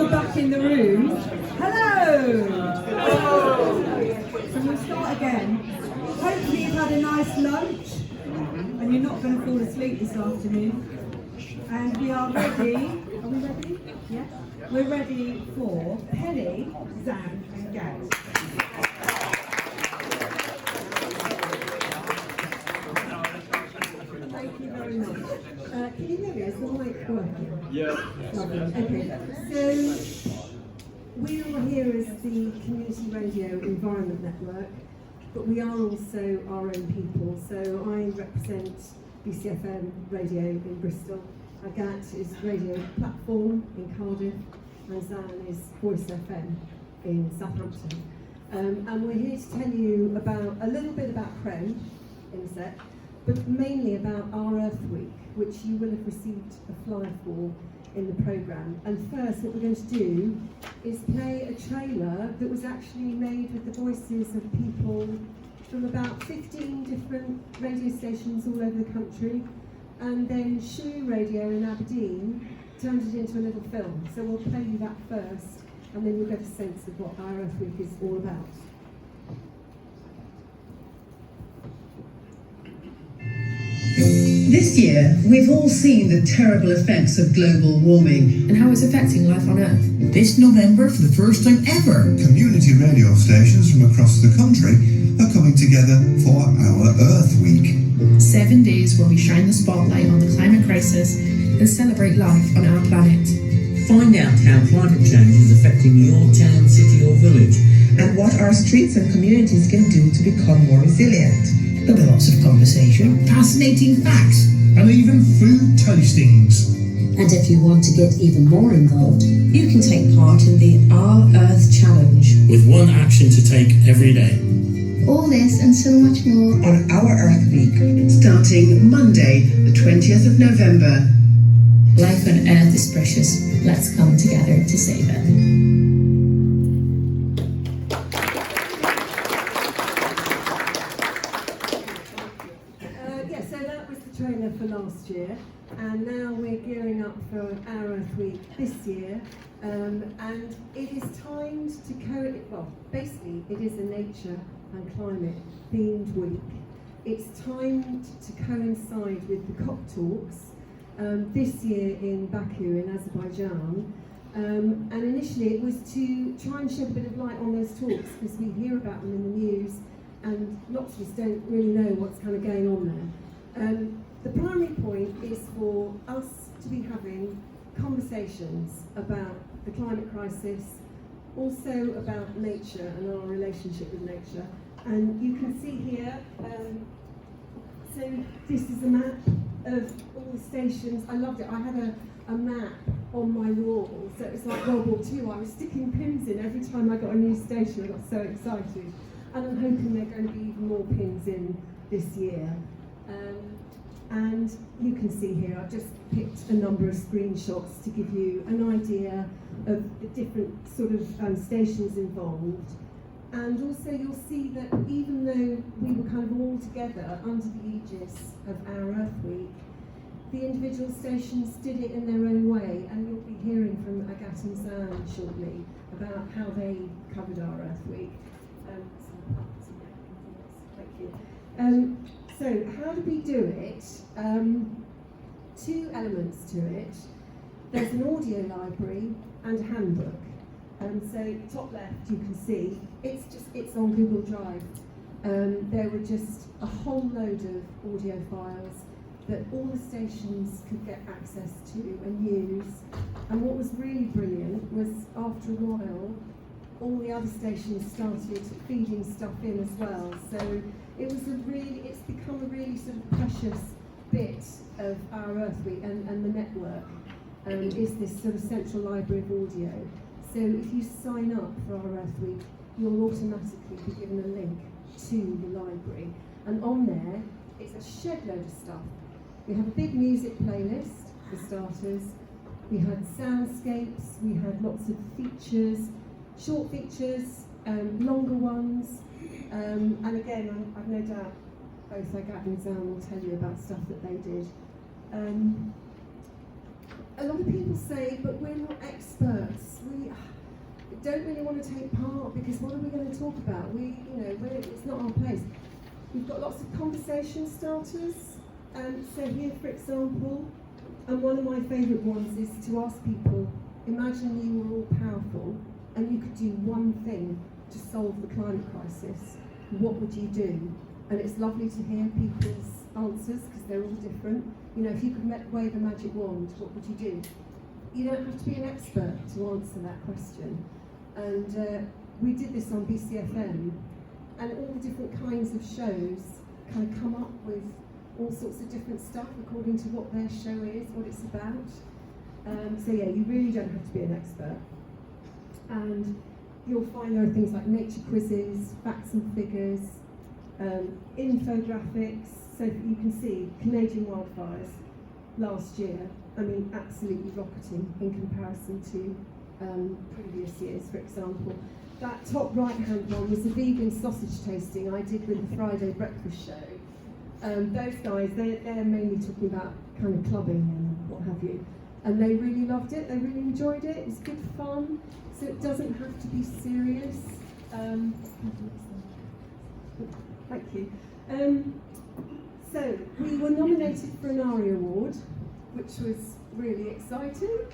you're back in the room. Hello! So we'll start again. Hopefully you've had a nice lunch and you're not going to fall asleep this afternoon. And we are ready. Are we ready? Yeah? We're ready for Penny, Zan and Gaz. Thank you very much. Can you hear me? Is the mic working? Yeah. Lovely. Okay. So we are here as the Community Radio Environment Network, but we are also our own people. So I represent BCFM Radio in Bristol. Agat is Radio Platform in Cardiff, and Zan is Voice FM in Southampton. And we're here to tell you about a little bit about Creme in a sec, but mainly about our Earth Week, which you will have received a flyer for in the programme. And first, what we're going to do is play a trailer that was actually made with the voices of people from about 15 different radio stations all over the country. And then Shoe Radio in Aberdeen turned it into a little film. So we'll play you that first, and then you'll get a sense of what our Earth Week is all about. This year, we've all seen the terrible effects of global warming and how it's affecting life on Earth. This November, for the first time ever, community radio stations from across the country are coming together for our Earth Week. 7 days where we shine the spotlight on the climate crisis and celebrate life on our planet. find out how climate change is affecting your town, city or village, and what our streets and communities can do to become more resilient. There'll be lots of conversation, fascinating facts, and even food tastings. And if you want to get even more involved, you can take part in the Our Earth Challenge. With one action to take every day. All this and so much more on our Earth Week, starting Monday, the 20th of November. Life on Earth is precious. Let's come together to save it. Trailer for last year, and now we're gearing up for our Earth Week this year, and it is timed to basically it is a nature and climate themed week. It's timed to coincide with the COP talks this year in Baku in Azerbaijan, and initially it was to try and shed a bit of light on those talks because we hear about them in the news and lots of us don't really know what's kind of going on there. The primary point is for us to be having conversations about the climate crisis, also about nature and our relationship with nature. And you can see here, so this is a map of all the stations. I loved it. I had a map on my wall, so it was like World War II. I was sticking pins in every time I got a new station. I got so excited. And I'm hoping there are going to be even more pins in this year. And you can see here, I've just picked a number of screenshots to give you an idea of the different sort of stations involved. And also you'll see that even though we were kind of all together under the aegis of our Earth Week, the individual stations did it in their own way, and you'll be hearing from Agat and Zan shortly about how they covered our Earth Week. Thank you. So how do we do it? Two elements to it. There's an audio library and a handbook. So top left you can see, it's on Google Drive. There were just a whole load of audio files that all the stations could get access to and use. And what was really brilliant was after a while, all the other stations started feeding stuff in as well. So it's become a really sort of precious bit of our Earth Week and the network is this sort of central library of audio. So if you sign up for our Earth Week, you'll automatically be given a link to the library. And on there, it's a shed load of stuff. We have a big music playlist, for starters. We had soundscapes, we had lots of features, short features, longer ones. And again, I've no doubt both Agat and Zan will tell you about stuff that they did. A lot of people say, but we're not experts. We don't really want to take part because what are we going to talk about? It's not our place. We've got lots of conversation starters. So here, for example, and one of my favourite ones is to ask people, imagine you were all powerful and you could do one thing to solve the climate crisis. What would you do? And it's lovely to hear people's answers because they're all different. If you could wave a magic wand, what would you do? You don't have to be an expert to answer that question. And we did this on BCFM, and all the different kinds of shows kind of come up with all sorts of different stuff according to what their show is, what it's about. So yeah, you really don't have to be an expert. And you'll find there are things like nature quizzes, facts and figures, infographics. So you can see Canadian wildfires last year, absolutely rocketing in comparison to previous years, for example. That top right-hand one was a vegan sausage tasting I did with the Friday breakfast show. Those guys, they're mainly talking about kind of clubbing and what have you. And they really loved it, they really enjoyed it, it's good fun, so it doesn't have to be serious. Thank you. So, we were nominated for an ARIA Award, which was really exciting.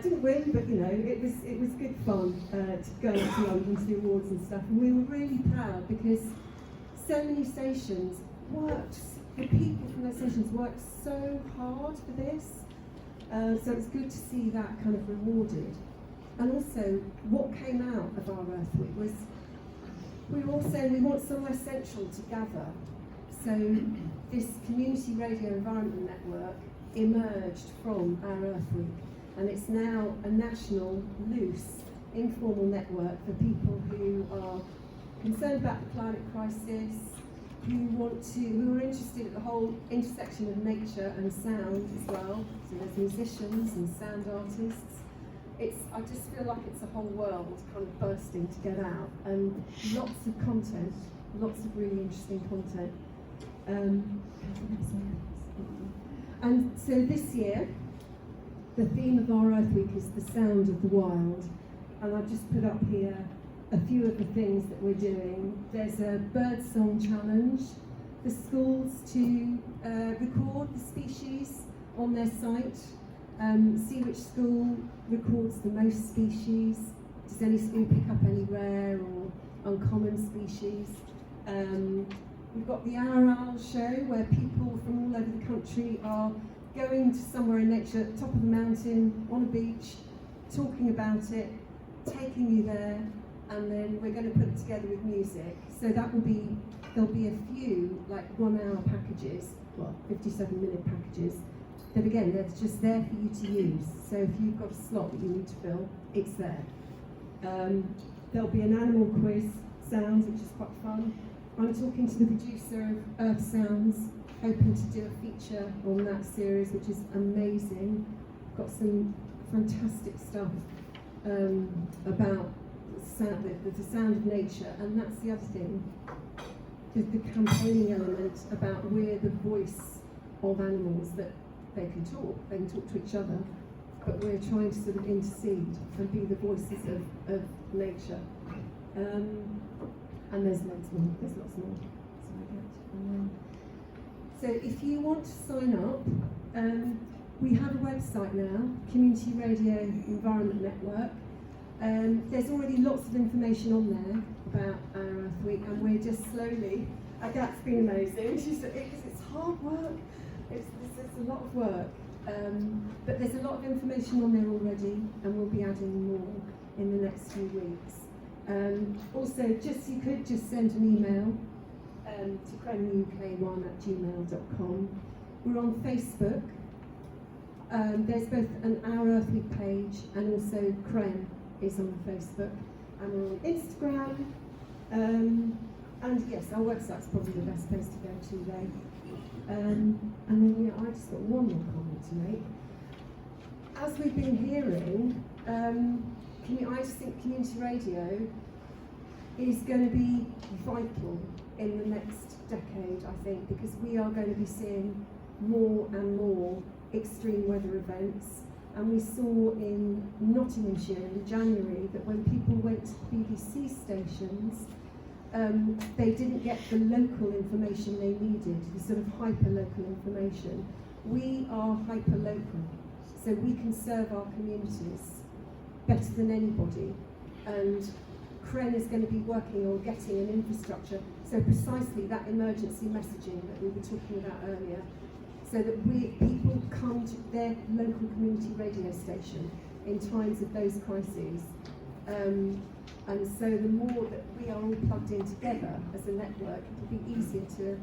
Didn't win, but it was good fun to go to London to the awards and stuff. And we were really proud because so many stations the people from those stations worked so hard for this. So it's good to see that kind of rewarded. And also, what came out of our Earth Week was we were all saying we want somewhere central to gather. So this community radio environment network emerged from our Earth Week, and it's now a national, loose, informal network for people who are concerned about the climate crisis, who are interested at the whole intersection of nature and sound as well. So there's musicians and sound artists. I just feel like it's a whole world kind of bursting to get out, and lots of content, lots of really interesting content. And so this year, the theme of our Earth Week is the sound of the wild, and I've just put up here a few of the things that we're doing. There's a birdsong challenge for schools to record the species on their site, see which school records the most species. Does any school pick up any rare or uncommon species? We've got the Our Owl show, where people from all over the country are going to somewhere in nature, top of a mountain, on a beach, talking about it, taking you there, and then we're going to put it together with music. So there'll be a few, like 1 hour packages, 57-minute packages, that again, they're just there for you to use. So if you've got a slot that you need to fill, it's there. There'll be an animal quiz, sounds, which is quite fun. I'm talking to the producer of Earth Sounds, hoping to do a feature on that series, which is amazing. Got some fantastic stuff about the sound of nature, and that's the other thing, the campaigning element about we're the voice of animals, that they can talk to each other, but we're trying to sort of intercede and be the voices of nature. And there's lots more. So if you want to sign up, we have a website now, Community Radio Environment Network. There's already lots of information on there about our Earth Week, and we're just slowly, Agat's been amazing, it's hard work, it's a lot of work, but there's a lot of information on there already, and we'll be adding more in the next few weeks. Also, you could just send an email to cremuk1@gmail.com. We're on Facebook. There's both an Our Earth Week page, and also Crem is on Facebook, and we're on Instagram. And yes, our website's probably the best place to go to there. And then I just got one more comment to make. As we've been hearing, I just think community radio is going to be vital in the next decade, I think, because we are going to be seeing more and more extreme weather events. And we saw in Nottinghamshire in January that when people went to BBC stations, they didn't get the local information they needed, the sort of hyper-local information. We are hyper-local, so we can serve our communities better than anybody. And Cren is going to be working on getting an infrastructure, so precisely that emergency messaging that we were talking about earlier, so that people come to their local community radio station in times of those crises. And so the more that we are all plugged in together as a network, it will be easier to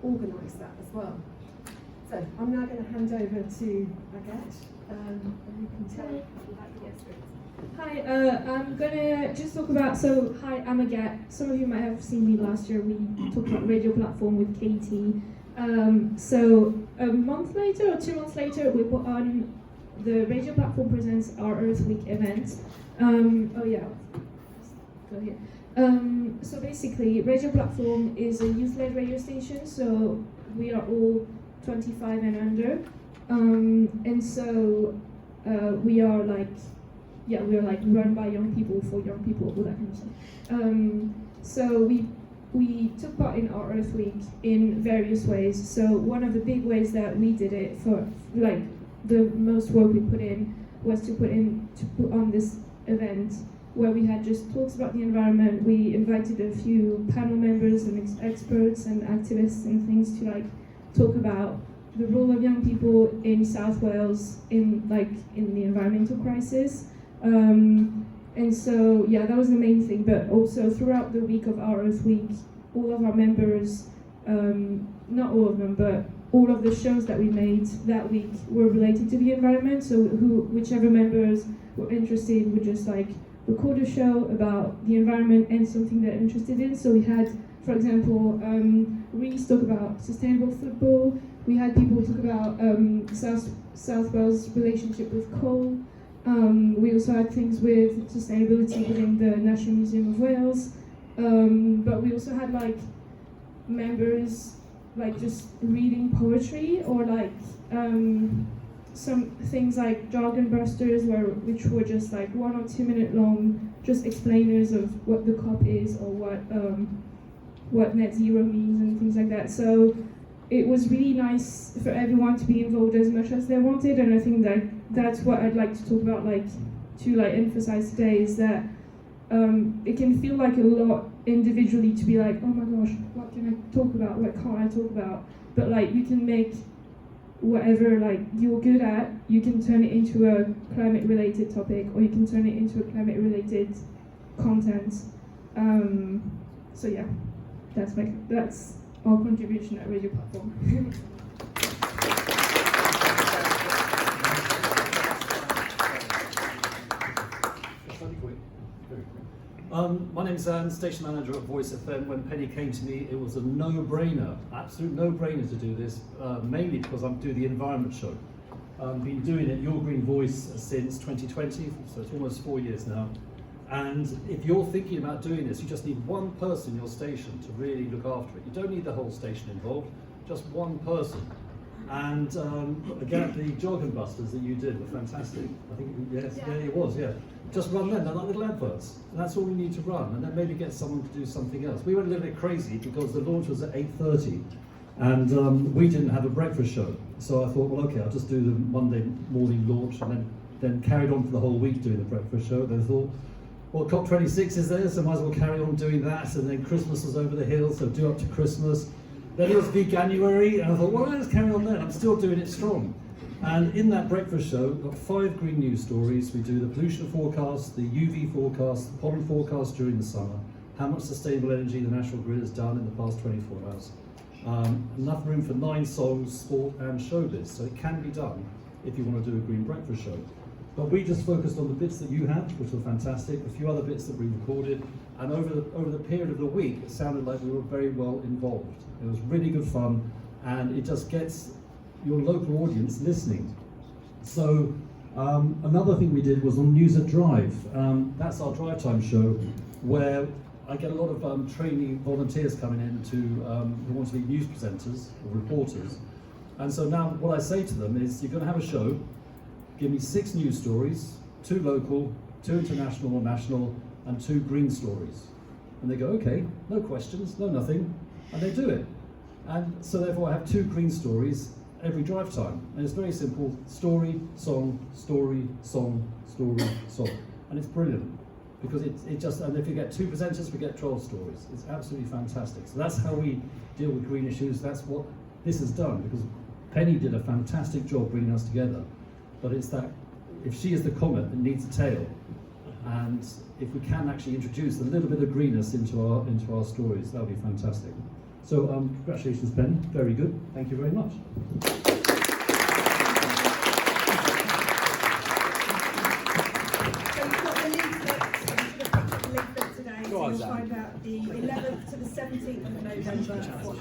organise that as well. So I'm now going to hand over to Agathe, and you can tell about the experience. Hi, I'm gonna just talk about, hi, I'm Agathe. Some of you might have seen me last year. We talked about radio platform with Katie. So a month later or 2 months later, we put on the Radio Platform Presents our Earth Week event. Oh yeah, go here. So basically, Radio Platform is a youth-led radio station, so we are all 25 and under. And so we are run by young people for young people, all that kind of stuff. So we took part in our Earth Week in various ways. So one of the big ways that we did it, for like the most work we put in, was to put on this event where we had just talks about the environment. We invited a few panel members and experts and activists and things to like talk about the role of young people in South Wales in the environmental crisis. And so, yeah, that was the main thing. But also throughout the week of our Earth Week, all of our members, not all of them, but all of the shows that we made that week were related to the environment. So whichever members were interested would just like record a show about the environment and something they're interested in. So we had, for example, Reese talk about sustainable football. We had people talk about South Wales' relationship with coal. We also had things with sustainability within the National Museum of Wales, but we also had like members like just reading poetry, or like some things like jargon busters, which were just like 1 or 2 minute long, just explainers of what the COP is or what net zero means and things like that. So it was really nice for everyone to be involved as much as they wanted, and I think that that's what I'd like to talk about, to emphasize today, is that it can feel like a lot individually to be like, oh my gosh, what can I talk about, what can't I talk about? But you can make whatever you're good at, you can turn it into a climate related topic, or you can turn it into a climate related content. So yeah, that's our contribution at Radio Platform. My name's Anne, station manager at Voice FM. When Penny came to me, it was a no-brainer, absolute no-brainer to do this, mainly because I'm doing the environment show. I've been doing it, Your Green Voice, since 2020, so it's almost 4 years now. And if you're thinking about doing this, you just need one person in your station to really look after it. You don't need the whole station involved, just one person. And again, the jargon busters that you did were fantastic. I think, yes, yeah, it was, yeah. Just run them, they're like little adverts. And that's all we need to run, and then maybe get someone to do something else. We went a little bit crazy because the launch was at 8:30, and we didn't have a breakfast show. So I thought, well, okay, I'll just do the Monday morning launch, and then carried on for the whole week doing the breakfast show. Then I thought, well, COP26 is there, so might as well carry on doing that. And then Christmas was over the hill, so do up to Christmas. Then it was Veganuary, and I thought, well, let's carry on there. I'm still doing it strong. And in that breakfast show, we've got 5 green news stories. We do the pollution forecast, the UV forecast, the pollen forecast during the summer, how much sustainable energy the national grid has done in the past 24 hours. Enough room for 9 songs, sport and showbiz. So it can be done if you want to do a green breakfast show. But we just focused on the bits that you had, which were fantastic, a few other bits that we recorded, and over the period of the week, it sounded like we were very well involved. It was really good fun, and it just gets your local audience listening. So another thing we did was on News at Drive. That's our drive time show, where I get a lot of trainee volunteers coming in who want to be news presenters or reporters. And so now what I say to them is, you're going to have a show, give me 6 news stories, 2 local, 2 international or national, and 2 green stories. And they go, okay, no questions, no nothing, and they do it. And so therefore I have 2 green stories every drive time. And it's very simple, story, song, story, song, story, song. And it's brilliant, because it just, and if you get 2 presenters, we get 12 stories. It's absolutely fantastic. So that's how we deal with green issues. That's what this has done, because Penny did a fantastic job bringing us together. But it's that, if she is the comet that needs a tail, and if we can actually introduce a little bit of greenness into our stories, that would be fantastic. So congratulations, Penny, very good. Thank you very much. So you've got the leaflet today, so you'll find out the 11th to the 17th of November for